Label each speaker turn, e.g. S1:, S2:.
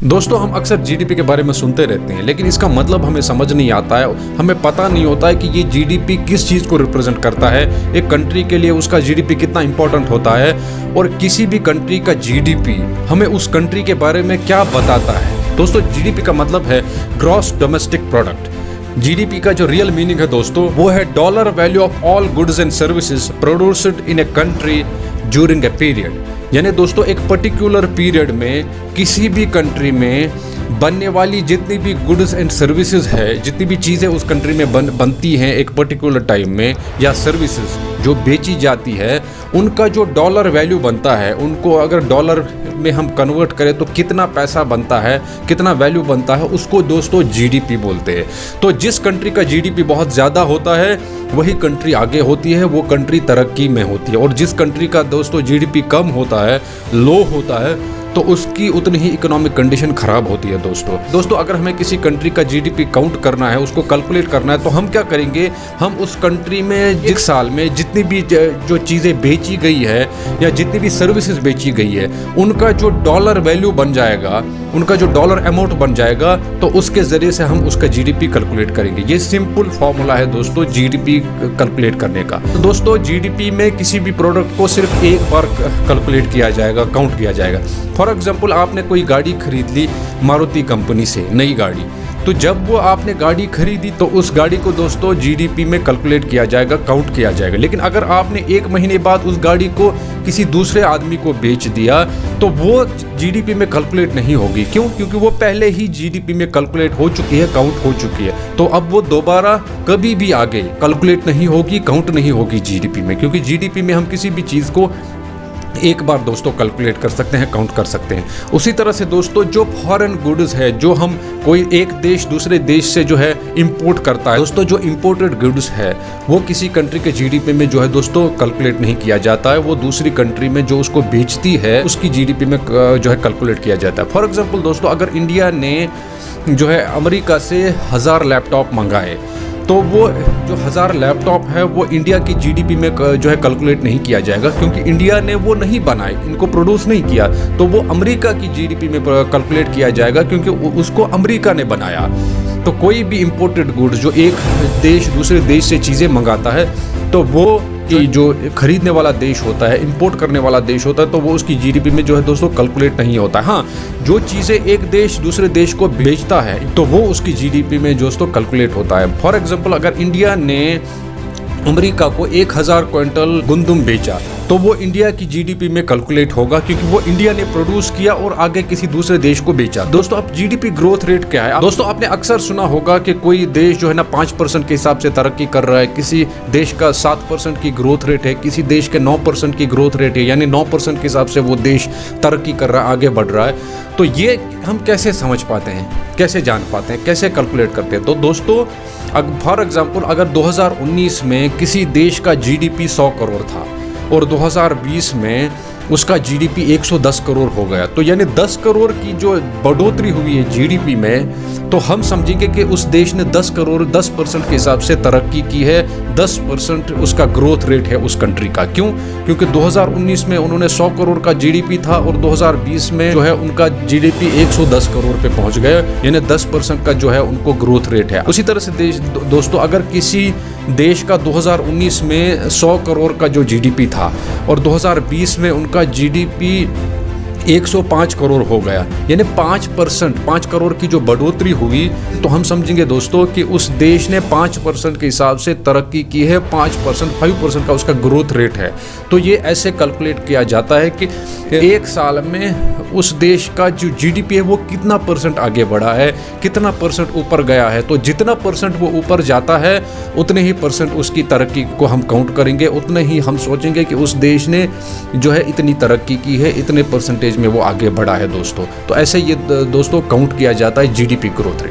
S1: दोस्तों, हम अक्सर जीडीपी के बारे में सुनते रहते हैं, लेकिन इसका मतलब हमें समझ नहीं आता है। हमें पता नहीं होता है कि ये जीडीपी किस चीज़ को रिप्रेजेंट करता है। एक कंट्री के लिए उसका जीडीपी कितना इंपॉर्टेंट होता है और किसी भी कंट्री का जीडीपी हमें उस कंट्री के बारे में क्या बताता है। दोस्तों, जीडीपी का मतलब है ग्रॉस डोमेस्टिक प्रोडक्ट। जीडीपी का जो रियल मीनिंग है दोस्तों, वो है dollar value of all goods and services produced in a country during a period. यानी दोस्तों, एक पर्टिकुलर पीरियड में किसी भी कंट्री में बनने वाली जितनी भी गुड्स एंड सर्विसेज है, जितनी भी चीज़ें उस कंट्री में बनती हैं एक पर्टिकुलर टाइम में, या सर्विसेज जो बेची जाती है, उनका जो डॉलर वैल्यू बनता है, उनको अगर डॉलर में हम कन्वर्ट करें तो कितना पैसा बनता है, कितना वैल्यू बनता है, उसको दोस्तों जीडीपी बोलते हैं। तो जिस कंट्री का जीडीपी बहुत ज़्यादा होता है वही कंट्री आगे होती है, वो कंट्री तरक्की में होती है। और जिस कंट्री का दोस्तों जीडीपी कम होता है, लो होता है, तो उसकी उतनी ही इकोनॉमिक कंडीशन खराब होती है। दोस्तों अगर हमें किसी कंट्री का जीडीपी काउंट करना है, उसको कैलकुलेट करना है, तो हम क्या करेंगे, हम उस कंट्री में एक साल में जितनी भी जो चीज़ें बेची गई है या जितनी भी सर्विसेज बेची गई है, उनका जो डॉलर वैल्यू बन जाएगा, उनका जो डॉलर अमाउंट बन जाएगा, तो उसके ज़रिए से हम उसका जीडीपी कैलकुलेट करेंगे। ये सिंपल फॉर्मूला है दोस्तों जीडीपी कैलकुलेट करने का। तो दोस्तों, जीडीपी में किसी भी प्रोडक्ट को सिर्फ एक बार कैलकुलेट किया जाएगा, काउंट किया जाएगा। फॉर एग्जाम्पल, आपने कोई गाड़ी खरीद ली मारुति कंपनी से, नई गाड़ी, तो जब वो आपने गाड़ी खरीदी तो उस गाड़ी को दोस्तों जीडीपी में कैलकुलेट किया जाएगा, काउंट किया जाएगा। लेकिन अगर आपने एक महीने बाद उस गाड़ी को किसी दूसरे आदमी को बेच दिया तो वो जीडीपी में कैलकुलेट नहीं होगी। क्यों? क्योंकि वो पहले ही जीडीपी में कैलकुलेट हो चुकी है, काउंट हो चुकी है। तो अब वो दोबारा कभी भी आगे कैलकुलेट नहीं होगी, काउंट नहीं होगी जीडीपी में, क्योंकि जीडीपी में हम किसी भी चीज़ को एक बार दोस्तों कैलकुलेट कर सकते हैं, काउंट कर सकते हैं। उसी तरह से दोस्तों, जो फॉरेन गुड्स है, जो हम कोई एक देश दूसरे देश से जो है इंपोर्ट करता है, दोस्तों जो इंपोर्टेड गुड्स है वो किसी कंट्री के जीडीपी में जो है दोस्तों कैलकुलेट नहीं किया जाता है। वो दूसरी कंट्री में जो उसको बेचती है उसकी जीडीपी में जो है कैलकुलेट किया जाता है। फॉर एग्जाम्पल दोस्तों, अगर इंडिया ने जो है अमेरिका से 1000 लैपटॉप मंगाए, तो वो जो 1000 लैपटॉप है वो इंडिया की जीडीपी में जो है कैलकुलेट नहीं किया जाएगा, क्योंकि इंडिया ने वो नहीं बनाए, इनको प्रोड्यूस नहीं किया। तो वो अमेरिका की जीडीपी में कैलकुलेट किया जाएगा, क्योंकि उसको अमेरिका ने बनाया। तो कोई भी इंपोर्टेड गुड्स जो एक देश दूसरे देश से चीज़ें मंगाता है, तो वो जो खरीदने वाला देश होता है, इंपोर्ट करने वाला देश होता है, तो वो उसकी जीडीपी में जो है दोस्तों कैलकुलेट नहीं होता है। हाँ, जो चीज़ें एक देश दूसरे देश को बेचता है तो वो उसकी जीडीपी में दोस्तों कैलकुलेट होता है। फॉर एग्जांपल, अगर इंडिया ने अमेरिका को 1000 क्विंटल गंदम बेचा तो वो इंडिया की जीडीपी में कैलकुलेट होगा, क्योंकि वो इंडिया ने प्रोड्यूस किया और आगे किसी दूसरे देश को बेचा। दोस्तों, अब जीडीपी ग्रोथ रेट क्या है? दोस्तों, आपने अक्सर सुना होगा कि कोई देश जो है ना 5% के हिसाब से तरक्की कर रहा है, किसी देश का 7% की ग्रोथ रेट है, किसी देश के 9% की ग्रोथ रेट है, यानी 9% के हिसाब से वो देश तरक्की कर रहा है, आगे बढ़ रहा है। तो ये हम कैसे समझ पाते हैं, कैसे जान पाते हैं, कैसे कैलकुलेट करते हैं? तो दोस्तों, फॉर एग्जाम्पल, अगर 2019 में किसी देश का जीडीपी 100 करोड़ था और 2020 में उसका जीडीपी 110 करोड़ हो गया, तो यानी 10 करोड़ की जो बढ़ोतरी हुई है जीडीपी में, तो हम समझेंगे कि उस देश ने 10 करोड़ 10% के हिसाब से तरक्की की है। 10% उसका ग्रोथ रेट है उस कंट्री का। क्यों? क्योंकि 2019 में उन्होंने 100 करोड़ का जीडीपी था और 2020 में जो है उनका जीडीपी 110 करोड़ पे पहुंच गया, यानी 10% का जो है उनको ग्रोथ रेट है। उसी तरह से दोस्तों, अगर किसी देश का 2019 में 100 करोड़ का जो जीडीपी था और 2020 में उनका जीडीपी 105 करोड़ हो गया, यानी 5 करोड़ की जो बढ़ोतरी हुई, तो हम समझेंगे दोस्तों कि उस देश ने 5% के हिसाब से तरक्की की है। 5% का उसका ग्रोथ रेट है। तो ये ऐसे कैलकुलेट किया जाता है कि एक साल में उस देश का जो जीडीपी है वो कितना परसेंट आगे बढ़ा है, कितना परसेंट ऊपर गया है। तो जितना परसेंट वो ऊपर जाता है उतने ही परसेंट उसकी तरक्की को हम काउंट करेंगे, उतने ही हम सोचेंगे कि उस देश ने जो है इतनी तरक्की की है, इतने परसेंटेज में वो आगे बढ़ा है दोस्तों। तो ऐसे ये दोस्तों काउंट किया जाता है जीडीपी ग्रोथ रेट।